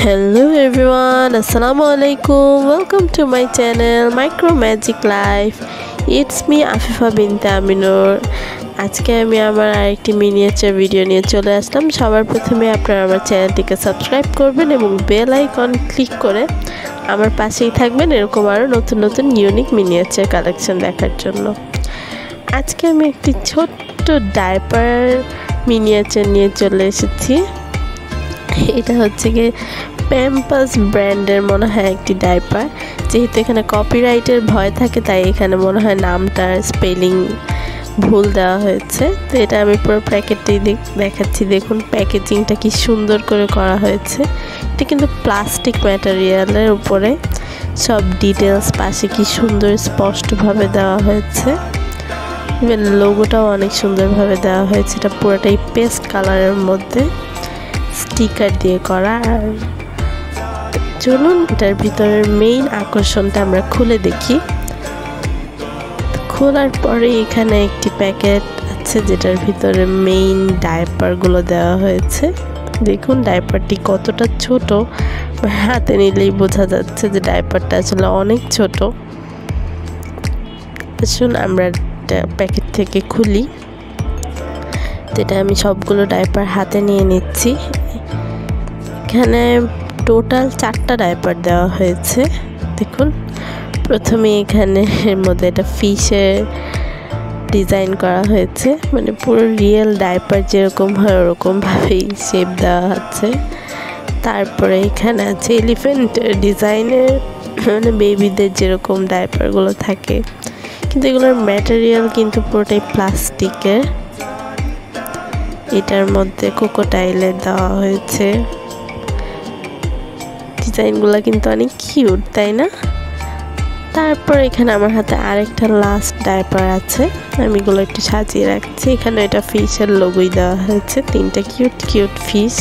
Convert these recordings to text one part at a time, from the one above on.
Hello everyone, Assalamualaikum. Welcome to my channel Micro Magic Life. It's me Afifa binte Aminur. আজকে আমি আমার আরেকটি miniature video নিয়ে চলে আসলাম। সবার প্রথমে আপনারা আমার চ্যানেলটিকে সাবস্ক্রাইব করবেন এবং বেল আইকন ক্লিক করে আমার পাশেই থাকবেন এরকম আরো নতুন নতুন ইউনিক মিনিয়েচার কালেকশন দেখার জন্য। আজকে আমি একটি ছোট্ট ডাইপার মিনিয়েচার নিয়ে চলে এসেছি। এটা হচ্ছে কি প্যাম্পাস ব্র্যান্ডের মনে হয় একটি ডাইপার। যেহেতু এখানে কপিরাইটের ভয় থাকে তাই এখানে মনে হয় নামটার স্পেলিং ভুল দেওয়া হয়েছে। তো এটা আমি পুরো প্যাকেটটাই দেখাচ্ছি। দেখুন প্যাকেজিংটা কি সুন্দর করে করা হয়েছে। এটা কিন্তু প্লাস্টিক ম্যাটেরিয়ালের উপরে সব ডিটেলস পাশে কি সুন্দর স্পষ্টভাবে দেওয়া হয়েছে। ইভেন লোগোটাও অনেক সুন্দরভাবে দেওয়া হয়েছে। এটা পুরোটাই পেস্ট কালারের মধ্যে স্টিকার দিয়ে করা। আর চলুন এটার ভিতরের মেইন আকর্ষণটা আমরা খুলে দেখি। খোলার পরে এখানে একটি প্যাকেট আছে যেটার ভিতরে মেইন ডাইপারগুলো দেওয়া হয়েছে। দেখুন ডাইপারটি কতটা ছোট, হাতে নিলেই বোঝা যাচ্ছে যে ডাইপারটা আসলে অনেক ছোট। আসুন আমরা প্যাকেট থেকে খুলি। এটা আমি সবগুলো ডাইপার হাতে নিয়ে নিচ্ছি। এখানে টোটাল 4টা ডাইপার দেওয়া হয়েছে। দেখুন প্রথমে এখানে এর মধ্যে একটা ফিশের ডিজাইন করা হয়েছে, মানে পুরো রিয়েল ডাইপার যেরকম হয় ওরকমভাবেই শেপ দেওয়া আছে। তারপরে এখানে আছে এলিফ্যান্টের ডিজাইনের, মানে বেবিদের যেরকম ডাইপারগুলো থাকে, কিন্তু এগুলোর ম্যাটেরিয়াল কিন্তু পুরোটাই প্লাস্টিকের। এটার মধ্যে কোকোটাইলের দেওয়া হয়েছে। ডিজাইনগুলো কিন্তু অনেক কিউট, তাই না? তারপর এখানে আমার হাতে আরেকটা লাস্ট ডাইপার আছে, আমি এগুলো একটু সাজিয়ে রাখছি। এখানে এটা ফিশের লোগোই দেওয়া হয়েছে, 3টা কিউট কিউট ফিশ।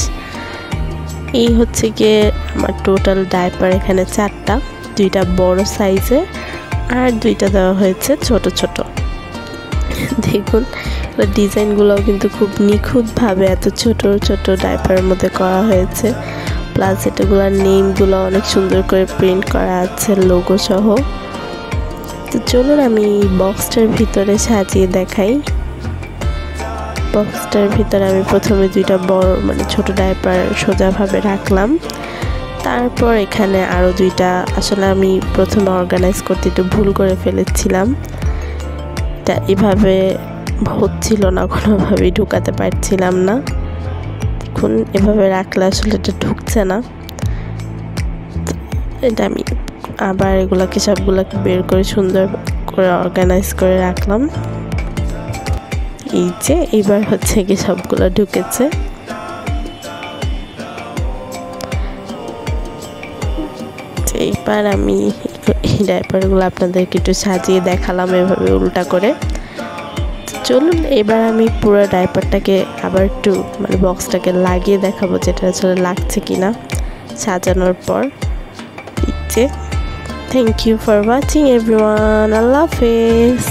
এই হচ্ছে গিয়ে আমার টোটাল ডাইপার। এখানে 4টা, 2টা বড় সাইজের আর 2টা দেওয়া হয়েছে ছোট ছোট। দেখুন ডিজাইনগুলোও কিন্তু খুব নিখুঁতভাবে এত ছোট ছোট ডাইপারের মধ্যে করা হয়েছে। প্লাস এটাগুলোর নেমগুলো অনেক সুন্দর করে প্রিন্ট করা আছে লোগো সহ। তো চলুন আমি বক্সটার ভিতরে সাজিয়ে দেখাই। বক্সটার ভিতরে আমি প্রথমে 2টা বড় মানে ছোট ডাইপার সোজাভাবে রাখলাম। তারপর এখানে আরও 2টা, আসলে আমি প্রথমে অর্গানাইজ করতে একটু ভুল করে ফেলেছিলাম। এটা এভাবে হচ্ছিল না, কোনোভাবেই ঢুকাতে পারছিলাম না। দেখুন এভাবে রাখলে আসলে এটা ঢুকছে না। এটা আমি আবার এগুলাকে সবগুলোকে বের করে সুন্দর করে অর্গানাইজ করে রাখলাম। এই যে এইবার হচ্ছে কি সবগুলো ঢুকেছে। এইবার আমি এই ডাইপারগুলো আপনাদেরকে একটু সাজিয়ে দেখালাম এভাবে উল্টা করে। চলুন এবার আমি পুরো ডাইপারটাকে আবার একটু মানে বক্সটাকে লাগিয়ে দেখাবো যেটা আসলে লাগছে কিনা সাজানোর পর। Thank you for watching everyone. আল্লাহ হাফেজ।